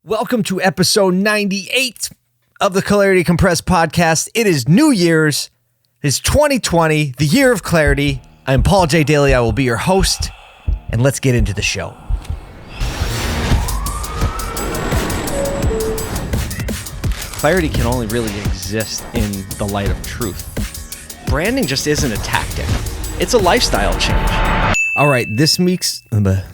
Welcome to episode 98 of the Clarity Compressed podcast. It is New Year's. It is 2020, the year of clarity. I'm Paul J. Daly. I will be your host, and let's get into the show. Clarity can only really exist in the light of truth. Branding just isn't a tactic. It's a lifestyle change. All right, this week's moment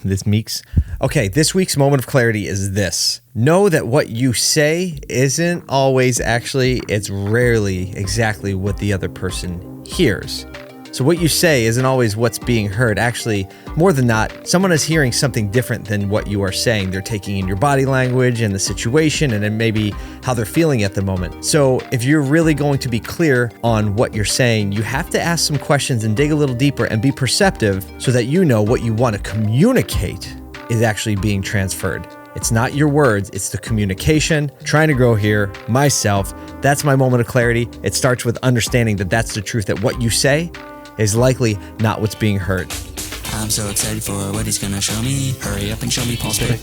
of clarity is this. Know that what you say isn't always it's rarely exactly what the other person hears. So what you say isn't always what's being heard. Actually, more than not, someone is hearing something different than what you are saying. They're taking in your body language and the situation and then maybe how they're feeling at the moment. So if you're really going to be clear on what you're saying, you have to ask some questions and dig a little deeper and be perceptive so that you know what you want to communicate is actually being transferred. It's not your words, it's the communication. Trying to grow here, myself, that's my moment of clarity. It starts with understanding that that's the truth, that what you say is likely not what's being heard. I'm so excited for what he's gonna show me. Hurry up and show me Paul's pick.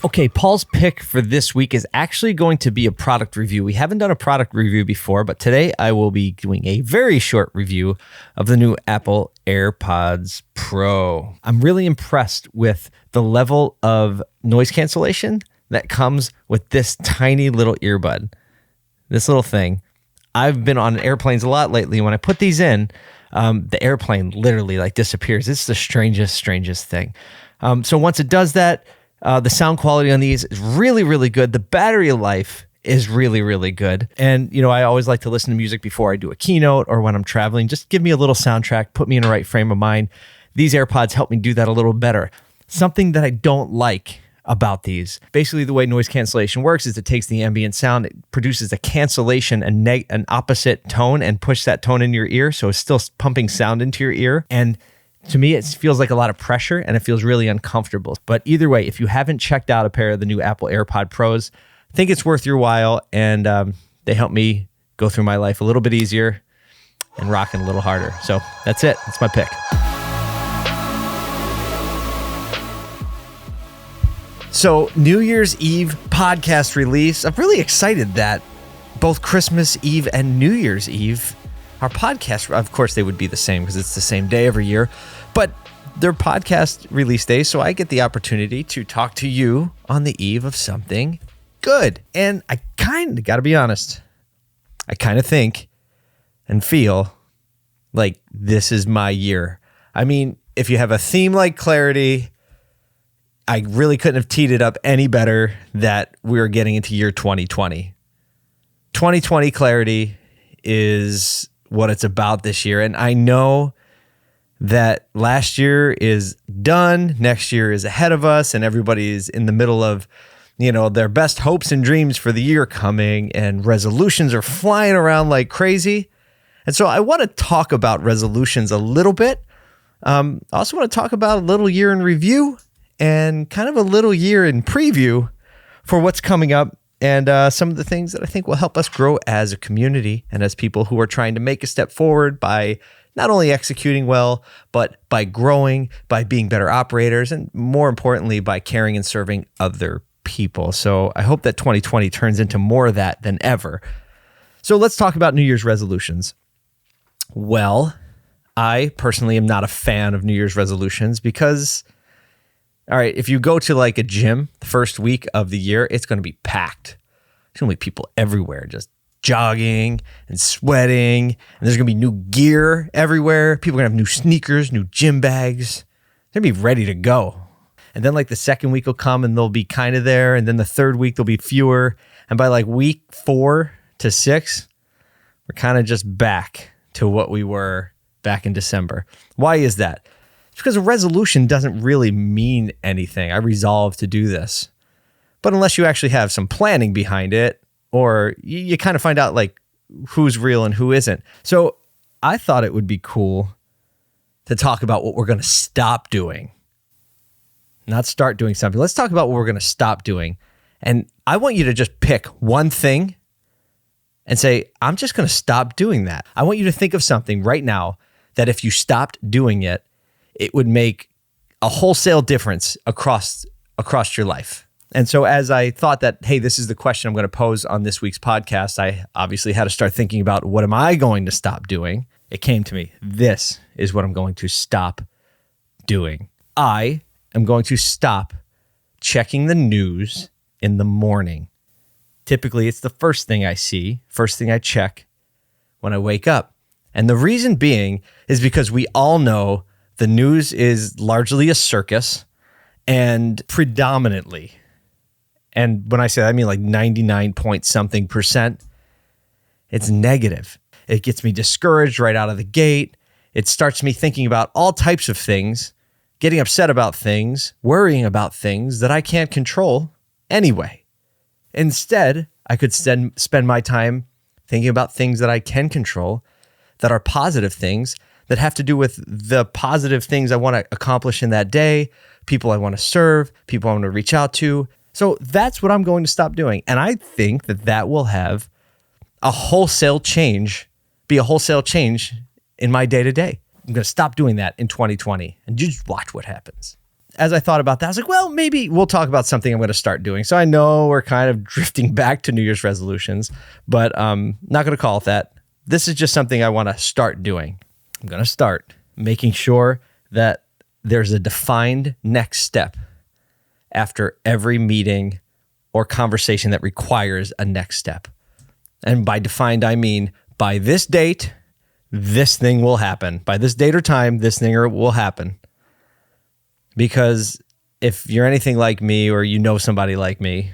Okay, Paul's pick for this week is actually going to be a product review. We haven't done a product review before, but today I will be doing a very short review of the new Apple AirPods Pro. I'm really impressed with the level of noise cancellation that comes with this tiny little earbud. This little thing. I've been on airplanes a lot lately. When I put these in, the airplane literally disappears. It's the strangest thing. So once it does that, the sound quality on these is really, really good. The battery life is really, really good. And, I always like to listen to music before I do a keynote or when I'm traveling. Just give me a little soundtrack, put me in the right frame of mind. These AirPods help me do that a little better. Something that I don't like about these. Basically, the way noise cancellation works is it takes the ambient sound, it produces a cancellation, an opposite tone, and push that tone in your ear. So it's still pumping sound into your ear. And to me, it feels like a lot of pressure and it feels really uncomfortable. But either way, if you haven't checked out a pair of the new Apple AirPod Pros, I think it's worth your while. And they help me go through my life a little bit easier and rocking a little harder. So that's it. That's my pick. So New Year's Eve podcast release. I'm really excited that both Christmas Eve and New Year's Eve, our podcast, of course they would be the same because it's the same day every year, but they're podcast release days. So I get the opportunity to talk to you on the eve of something good. And I gotta be honest, I kind of think and feel like this is my year. I mean, if you have a theme like clarity, I really couldn't have teed it up any better that we're getting into year 2020. 2020 clarity is what it's about this year. And I know that last year is done. Next year is ahead of us and everybody's in the middle of, their best hopes and dreams for the year coming and resolutions are flying around like crazy. And so I want to talk about resolutions a little bit. I also want to talk about a little year in review and kind of a little year in preview for what's coming up and some of the things that I think will help us grow as a community and as people who are trying to make a step forward by not only executing well, but by growing, by being better operators, and more importantly, by caring and serving other people. So I hope that 2020 turns into more of that than ever. So let's talk about New Year's resolutions. Well, I personally am not a fan of New Year's resolutions because, all right, if you go to a gym the first week of the year, it's going to be packed. There's going to be people everywhere just jogging and sweating. And there's going to be new gear everywhere. People are going to have new sneakers, new gym bags. They're going to be ready to go. And then the second week will come and they'll be kind of there. And then the third week, there'll be fewer. And by week 4 to 6, we're kind of just back to what we were back in December. Why is that? It's because a resolution doesn't really mean anything. I resolve to do this. But unless you actually have some planning behind it, or you kind of find out who's real and who isn't. So I thought it would be cool to talk about what we're going to stop doing. Not start doing something. Let's talk about what we're going to stop doing. And I want you to just pick one thing and say, I'm just going to stop doing that. I want you to think of something right now that if you stopped doing it, it would make a wholesale difference across your life. And so as I thought that, hey, this is the question I'm going to pose on this week's podcast, I obviously had to start thinking about what am I going to stop doing? It came to me. This is what I'm going to stop doing. I am going to stop checking the news in the morning. Typically, it's the first thing I see, first thing I check when I wake up. And the reason being is because we all know the news is largely a circus and predominantly, and when I say that, I mean like 99 point something %, it's negative. It gets me discouraged right out of the gate. It starts me thinking about all types of things, getting upset about things, worrying about things that I can't control anyway. Instead, I could spend my time thinking about things that I can control, that are positive things, that have to do with the positive things I want to accomplish in that day, people I want to serve, people I want to reach out to. So that's what I'm going to stop doing. And I think that that will have be a wholesale change in my day-to-day. I'm going to stop doing that in 2020 and just watch what happens. As I thought about that, I was like, well, maybe we'll talk about something I'm going to start doing. So I know we're kind of drifting back to New Year's resolutions, but I'm not going to call it that. This is just something I want to start doing. I'm going to start making sure that there's a defined next step after every meeting or conversation that requires a next step. And by defined, I mean by this date, this thing will happen. By this date or time, this thing will happen. Because if you're anything like me or you know somebody like me,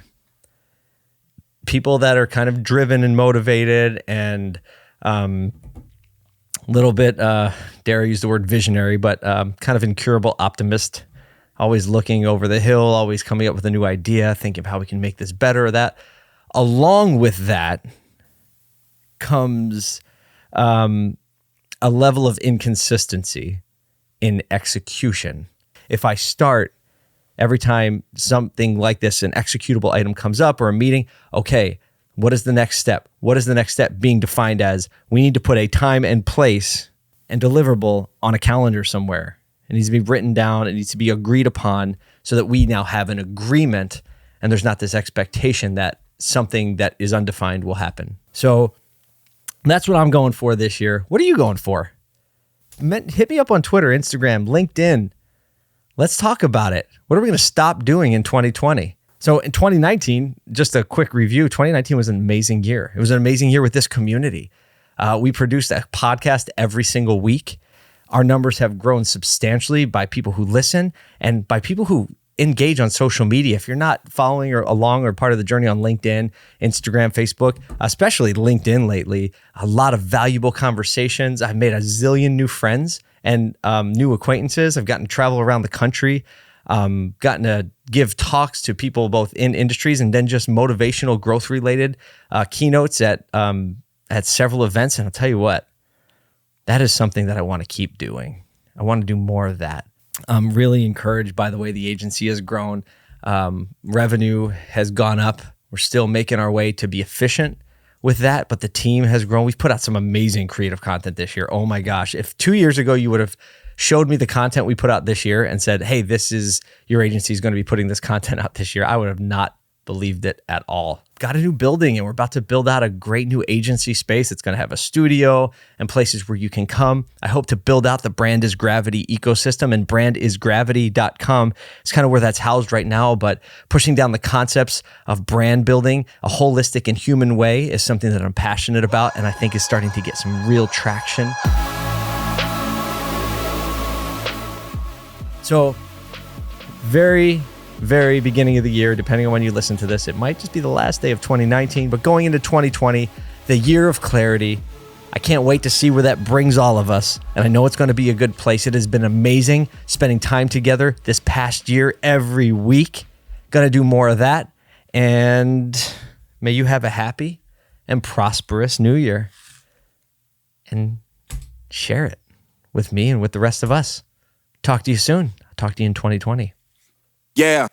people that are kind of driven and motivated and little bit, dare I use the word visionary, but kind of incurable optimist, always looking over the hill, always coming up with a new idea, thinking of how we can make this better or that. Along with that comes a level of inconsistency in execution. If I start every time something like this, an executable item comes up or a meeting, okay, what is the next step? What is the next step being defined as? We need to put a time and place and deliverable on a calendar somewhere. It needs to be written down. It needs to be agreed upon so that we now have an agreement and there's not this expectation that something that is undefined will happen. So that's what I'm going for this year. What are you going for? Hit me up on Twitter, Instagram, LinkedIn. Let's talk about it. What are we going to stop doing in 2020? So in 2019, just a quick review, 2019 was an amazing year. It was an amazing year with this community. We produced a podcast every single week. Our numbers have grown substantially by people who listen and by people who engage on social media. If you're not following or along or part of the journey on LinkedIn, Instagram, Facebook, especially LinkedIn lately, a lot of valuable conversations. I've made a zillion new friends and new acquaintances. I've gotten to travel around the country, gotten to give talks to people both in industries and then just motivational growth related keynotes at several events. And I'll tell you what, that is something that I want to keep doing. I want to do more of that. I'm really encouraged by the way the agency has grown. Revenue has gone up. We're still making our way to be efficient with that, but the team has grown. We've put out some amazing creative content this year. Oh my gosh. If 2 years ago you would have showed me the content we put out this year and said, hey, this is your agency is going to be putting this content out this year, I would have not believed it at all. Got a new building and we're about to build out a great new agency space. It's going to have a studio and places where you can come. I hope to build out the Brand is Gravity ecosystem, and brandisgravity.com is kind of where that's housed right now, but pushing down the concepts of brand building a holistic and human way is something that I'm passionate about and I think is starting to get some real traction. So very beginning of the year, depending on when you listen to this, it might just be the last day of 2019, but going into 2020, the year of clarity. I can't wait to see where that brings all of us. And I know it's going to be a good place. It has been amazing spending time together this past year every week. Going to do more of that. And may you have a happy and prosperous new year. And share it with me and with the rest of us. Talk to you soon. I'll talk to you in 2020. Yeah.